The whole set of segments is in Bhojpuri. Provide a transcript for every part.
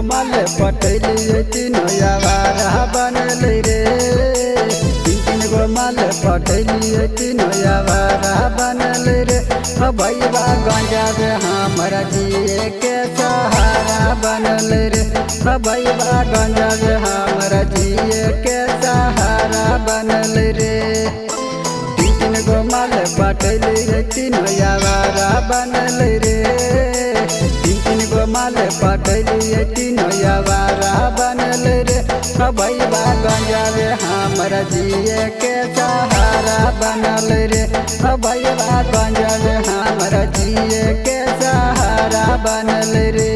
माल पटैली तीनों आवारा बनल रे। तीन गो माल पटैली तीनों आवारा बनल रे। भैया गंजा रे हमारा जिए के सहारा बनल रे। भैया गंजा रे हमारा जिए के सहारा बनल रे। तीन गो माल पटैली तीनों आवारा बनल रे। तीन गो माल पटैली तीनों आवारा बनल रे। भैया गंजा रे हमारा जिए के सहारा बनल रे। भैया गंजा रे हमारा जिए के सहारा बनल रे।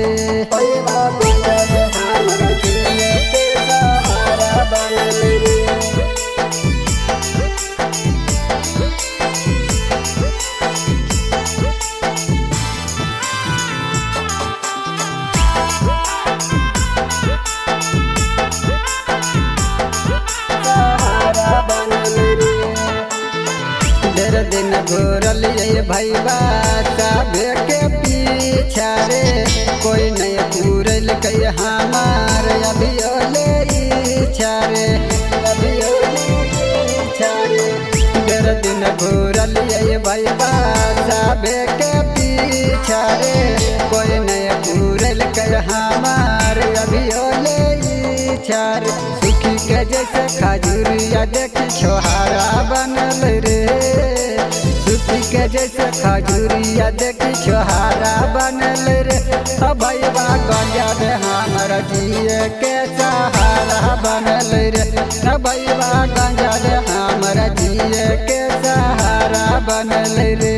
भैया गंजा रे हमारा जिए के सहारा बनल रे। दिन घोरल भैया सबे के पीछा रे। कोई नहीं पूरल कई हमार अभी ले इच्छा रे। अभी इच्छा रे। डेढ़ दिन घोरल भैया सबे के पीछा रे। कोई नहीं पूरल कई हमार अभी ले इच्छा रे। सुखी के जैसे खजूरिया देख छोहारा बनल रे। सुखी के जैसे खजूरिया देखी छोहारा बनल रे। भैया गंजा रे हमारा जिए के सहारा बनल रे। भैया गंजा रे हमारा जिए के सहारा बनल रे।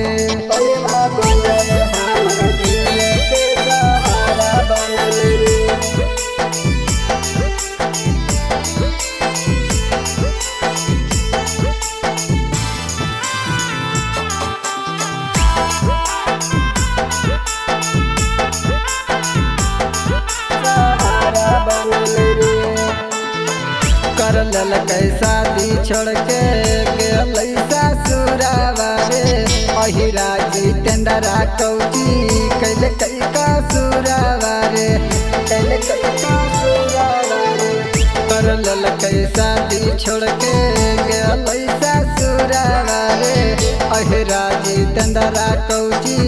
भैया गंजा रे हमारा जिए के सहारा बनल रे। कर ललकै शादी छोड़ के गेलै ससुरावा रे। अहिरा जितेंद्रा कौची कैल कई कसुरावा रे। कैल कई कसुरावा रे। कर ललकै शादी छोड़ के गेलै ससुरावा रे। अहिरा जितेंद्रा कौची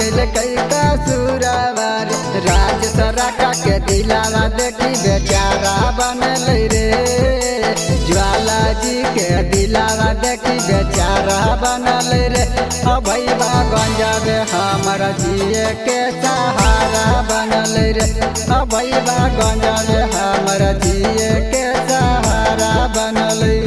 कैल कई कसुरावा रे। राज सराका के दिलावा देखी बेचारा बनल रे। ज्वाला जी के दिलावा देखी बेचारा बनल रे। भैया गंजा रे हमारा जिए के सहारा बनल रे। भैया गंजा रे हमारा जिए के सहारा बनल रे।